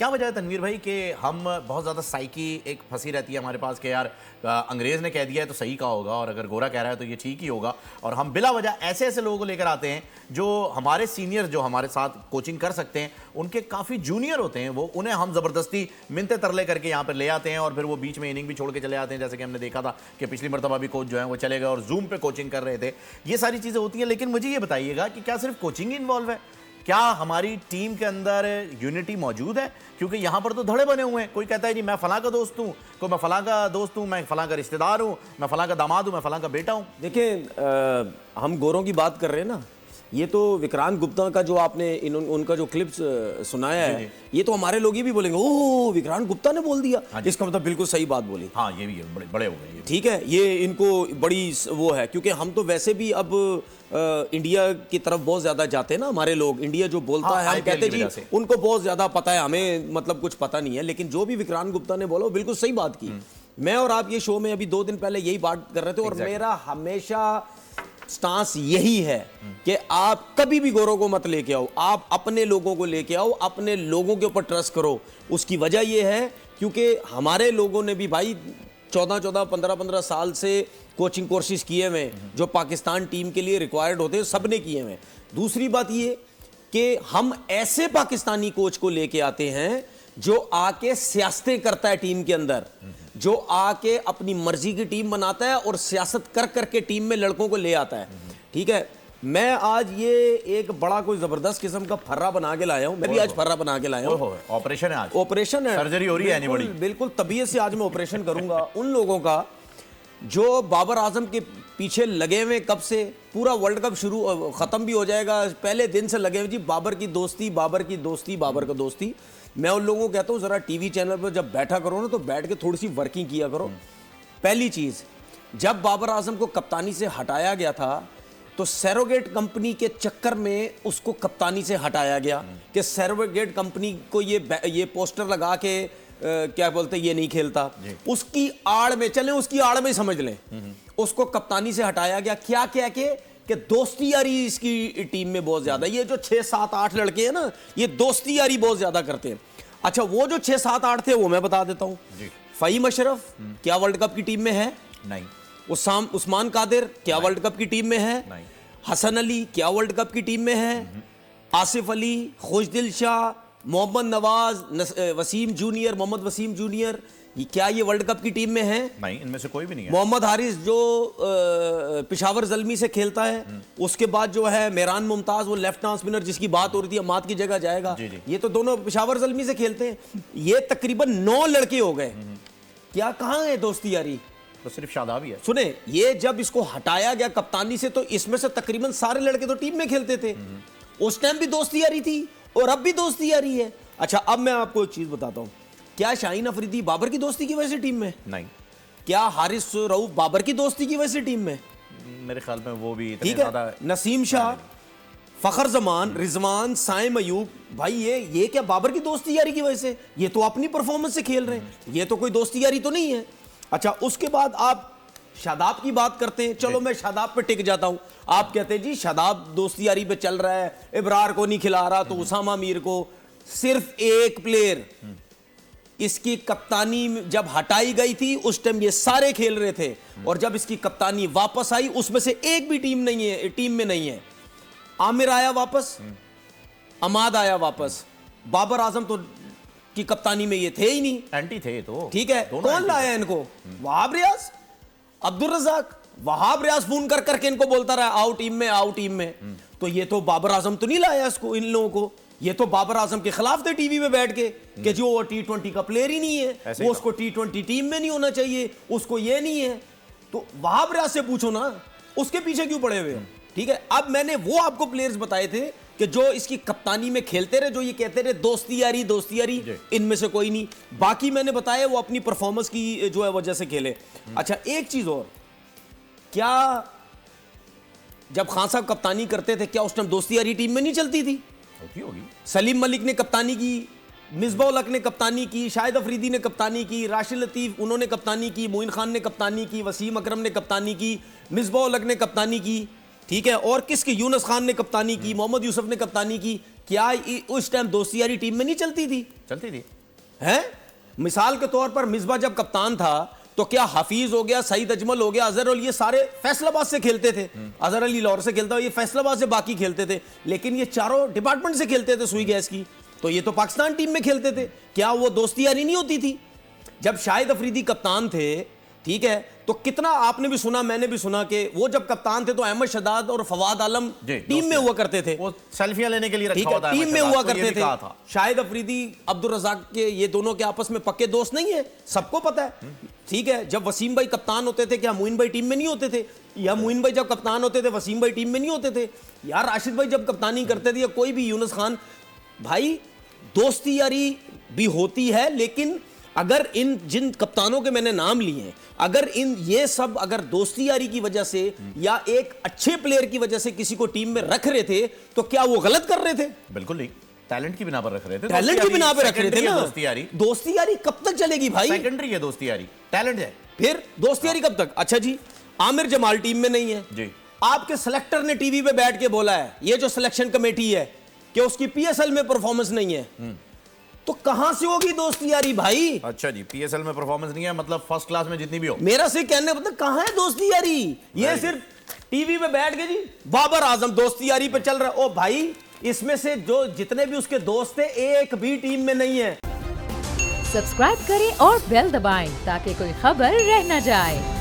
क्या वजह है तनवीर भाई कि हम बहुत ज़्यादा साइकी एक फंसी रहती है हमारे पास कि यार अंग्रेज़ ने कह दिया है तो सही का होगा और अगर गोरा कह रहा है तो ये ठीक ही होगा, और हम बिला वजह ऐसे ऐसे लोगों को लेकर आते हैं जो हमारे सीनियर जो हमारे साथ कोचिंग कर सकते हैं उनके काफ़ी जूनियर होते हैं, वो उन्हें हम ज़बरदस्ती मिनते तरले करके यहाँ पर ले आते हैं और फिर वो बीच में इनिंग भी छोड़ के चले आते हैं। जैसे कि हमने देखा था कि पिछली मरतबा भी कोच जो है वो चले गए और जूम पे कोचिंग कर रहे थे। ये सारी चीज़ें होती हैं, लेकिन मुझे ये बताइएगा कि क्या सिर्फ कोचिंग ही इन्वॉल्व है? क्या हमारी टीम के अंदर यूनिटी मौजूद है? क्योंकि यहाँ पर तो धड़े बने हुए हैं, कोई कहता है जी मैं फलां का दोस्त हूँ, कोई मैं फलां का दोस्त हूँ, मैं फलां का रिश्तेदार हूँ, मैं फलां का दामाद हूँ, मैं फलां का बेटा हूँ। देखिए हम गोरों की बात कर रहे हैं ना, ये तो विक्रांत गुप्ता का जो आपने उनका जो क्लिप्स सुनाया है, ये तो हमारे लोग ये भी बोलेंगे ओह विक्रांत गुप्ता ने बोल दिया, इसका मतलब बिल्कुल सही बात बोली। हाँ ये भी है, बड़े बड़े हो गए ये। ठीक है, ये इनको बड़ी वो है, क्योंकि हम तो वैसे भी अब इंडिया की तरफ बहुत ज्यादा जाते हैं ना, हमारे लोग इंडिया जो बोलता है हम कहते हैं जी उनको बहुत ज्यादा पता है, हमें मतलब कुछ पता नहीं है। लेकिन जो भी विक्रांत गुप्ता ने बोला वो बिल्कुल सही बात की। मैं और आप ये शो में अभी 2 दिन पहले यही बात कर रहे थे और मेरा हमेशा स्टांस यही है कि आप कभी भी गोरों को मत लेके आओ, आप अपने लोगों को लेके आओ, अपने लोगों के ऊपर ट्रस्ट करो। उसकी वजह यह है क्योंकि हमारे लोगों ने भी भाई 14-14, 15-15 साल से कोचिंग कोर्सेज किए हुए जो पाकिस्तान टीम के लिए रिक्वायर्ड होते हैं, सबने किए हुए। दूसरी बात ये कि हम ऐसे पाकिस्तानी कोच को लेके आते हैं जो आके सियासतें करता है टीम के अंदर, जो आके अपनी मर्जी की टीम बनाता है और सियासत कर करके टीम में लड़कों को ले आता है। ठीक है, मैं आज ये एक बड़ा कोई जबरदस्त किस्म का फर्रा बना के लाया हूं, मैं भी आज फर्रा बना के लाया हूं। ऑपरेशन है आज, ऑपरेशन है, सर्जरी हो रही है एनीबॉडी। बिल्कुल तबीयत से आज मैं ऑपरेशन करूंगा उन लोगों का जो बाबर आजम के पीछे लगे हुए कब से, पूरा वर्ल्ड कप शुरू खत्म भी हो जाएगा, पहले दिन से लगे हुए जी बाबर की दोस्ती, बाबर की दोस्ती, बाबर का दोस्ती। मैं उन लोगों को कहता हूं जरा टीवी चैनल पर जब बैठा करो ना तो बैठ के थोड़ी सी वर्किंग किया करो। पहली चीज, जब बाबर आजम को कप्तानी से हटाया गया था तो सैरोगेट कंपनी के चक्कर में उसको कप्तानी से हटाया गया कि सैरोगेट कंपनी को ये पोस्टर लगा के क्या बोलते ये नहीं खेलता, उसकी आड़ में चले, उसकी आड़ में समझ लें, उसको कप्तानी से हटाया गया। क्या क्या कि दोस्ती यारी इसकी टीम में बहुत ज्यादा, ये जो 6, 7, 8 लड़के हैं ना, ये दोस्ती यारी बहुत ज्यादा करते हैं। अच्छा, वो जो 6, 7, 8 थे वो मैं बता देता हूं। फहीम अशरफ क्या वर्ल्ड कप की टीम में है? नहीं। उस्मान कादिर क्या वर्ल्ड कप की टीम में है? नहीं। हसन अली क्या वर्ल्ड कप की टीम में है? आसिफ अली, खुशदिल शाह, मोहम्मद नवाज, वसीम जूनियर, मोहम्मद वसीम जूनियर, क्या ये वर्ल्ड कप की टीम में है? नहीं, इनमें से कोई भी नहीं है। मोहम्मद हारिस जो पिशावर जल्मी से खेलता है, उसके बाद जो है मेहरान मुमताज वो लेफ्ट आर्म स्पिनर जिसकी बात हो रही थी अमाद की जगह जाएगा, ये तो दोनों पिशावर जल्मी से खेलते हैं। ये तकरीबन 9 लड़के हो गए। क्या कहां है दोस्ती यारी? तो सिर्फ शादाब ही है। सुने, ये जब इसको हटाया गया कप्तानी से तो इसमें से तकरीबन सारे लड़के तो टीम में खेलते थे, उस टाइम भी दोस्ती यारी थी और अब भी दोस्ती यारी है। अच्छा, अब मैं आपको एक चीज बताता हूं, क्या शाहीन अफरीदी बाबर की दोस्ती की वजह से टीम में? नहीं। क्या हारिस रऊफ बाबर की दोस्ती की वजह से टीम में? मेरे ख्याल में वो भी ठीक है। नसीम शाह, फखर जमान, रिजवान, साइम अयूब, भाई ये क्या बाबर की दोस्ती यारी की वजह से? ये तो अपनी परफॉर्मेंस से खेल रहे हैं, ये तो कोई दोस्ती यारी तो नहीं है। अच्छा, उसके बाद आप शादाब की बात करते हैं, चलो मैं शादाब पे टिक जाता हूं। आप कहते हैं जी शादाब दोस्ती यारी पे चल रहा है, इब्रार को नहीं खिला रहा तो उसामा मीर को। सिर्फ एक प्लेयर, इसकी कप्तानी जब हटाई गई थी उस टाइम ये सारे खेल रहे थे, और जब इसकी कप्तानी वापस आई उसमें से एक भी टीम में नहीं है। आमिर आया वापस, अमाद आया वापस, बाबर आजम तो की कप्तानी में ये थे ही नहीं, एंटी थे तो। ठीक है, कौन लाया इनको? वहाब रियाज, अब्दुल रज़ाक। वहाब रियाज फोन कर करके इनको बोलता रहा आओ टीम में, आओ टीम में। तो ये तो बाबर आजम तो नहीं लाया इसको, इन लोगों को, ये तो बाबर आजम के खिलाफ थे टीवी में बैठ के कि जो T20 का प्लेयर ही नहीं है, वो उसको T20 टीम में नहीं होना चाहिए, उसको ये नहीं है। तो वहाब रियाज से पूछो ना, उसके पीछे क्यों पड़े हुए? ठीक है, अब मैंने वो आपको प्लेयर्स बताए थे कि जो इसकी कप्तानी में खेलते रहे, जो ये कहते रहे दोस्ती यारी, इनमें से कोई नहीं। बाकी मैंने बताया वो अपनी परफॉर्मेंस की जो है वजह से खेले। अच्छा, एक चीज और, क्या जब खान साहब कप्तानी करते थे क्या उस टाइम दोस्ती यारी टीम में नहीं चलती थी? होगी। सलीम मलिक ने कप्तानी की, मिसबाउल हक ने कप्तानी की, शाहिद अफरीदी ने कप्तानी की, राशिद लतीफ उन्होंने कप्तानी की, मोइन खान ने कप्तानी की, वसीम अकरम ने कप्तानी की, मिसबाउल हक ने कप्तानी की, ठीक है, और किसकी, यूनुस खान ने कप्तानी की, मोहम्मद यूसुफ ने कप्तानी की। क्या उस टाइम दोस्ती यारी टीम में नहीं चलती थी? चलती थी हैं? मिसाल के तौर पर मिसबा जब कप्तान था तो क्या हफीज हो गया, सईद अजमल हो गया, अजहर अली, ये सारे फैसलाबाद से खेलते थे। अजहर अली लाहौर से खेलता, ये फैसलाबाद से बाकी खेलते थे, लेकिन ये चारों डिपार्टमेंट से खेलते थे सुई गैस की, तो ये तो पाकिस्तान टीम में खेलते थे। क्या वो दोस्ती यारी नहीं होती थी? जब शाहिद अफरीदी कप्तान थे, ठीक है, तो कितना आपने भी सुना, मैंने भी सुना कि वो जब कप्तान थे तो अहमद शहजाद और फवाद आलम टीम में हुआ करते थे, वो सेल्फियां लेने के लिए रखा होता है, टीम में हुआ करते थे। शाहिद अफरीदी, अब्दुल रज़ाक के, ये दोनों के आपस में पक्के दोस्त नहीं है, सबको पता है, ठीक है। जब वसीम भाई कप्तान होते थे, क्या मोइन भाई टीम में नहीं होते थे? या मोइन भाई जब कप्तान होते थे, वसीम भाई टीम में नहीं होते थे? यार राशिद भाई जब कप्तानी करते थे, या कोई भी, यूनुस खान भाई, दोस्ती यारी भी होती है, लेकिन अगर इन जिन कप्तानों के मैंने नाम लिए हैं, अगर इन ये सब अगर दोस्ती यारी की वजह से या एक अच्छे प्लेयर की वजह से किसी को टीम में रख रहे थे, तो क्या वो गलत कर रहे थे? बिल्कुल नहीं, टैलेंट की बिना पर रख रहे थे, टैलेंट की बिना पर रख रहे थे ना। दोस्ती यारी कब तक चलेगी भाई? सेकेंडरी है दोस्ती यारी, टैलेंट है, फिर दोस्ती यारी कब तक? अच्छा जी, आमिर जमाल टीम में नहीं है जी, आपके सिलेक्टर ने टीवी पे बैठ के बोला है, ये जो सिलेक्शन कमेटी है, कि उसकी पीएसएल में परफॉर्मेंस नहीं है, तो कहां से होगी दोस्ती यारी भाई? अच्छा जी, पीएसएल में परफॉर्मेंस नहीं है, मतलब फर्स्ट क्लास में जितनी भी हो। मेरा से कहने मतलब कहां है दोस्ती यारी? ये सिर्फ टीवी पे बैठ के जी बाबर आजम दोस्ती यारी पे चल रहा है। ओ भाई, इसमें से जो जितने भी उसके दोस्त थे, एक भी टीम में नहीं है। सब्सक्राइब करें और बेल दबाएं ताकि कोई खबर रह न जाए।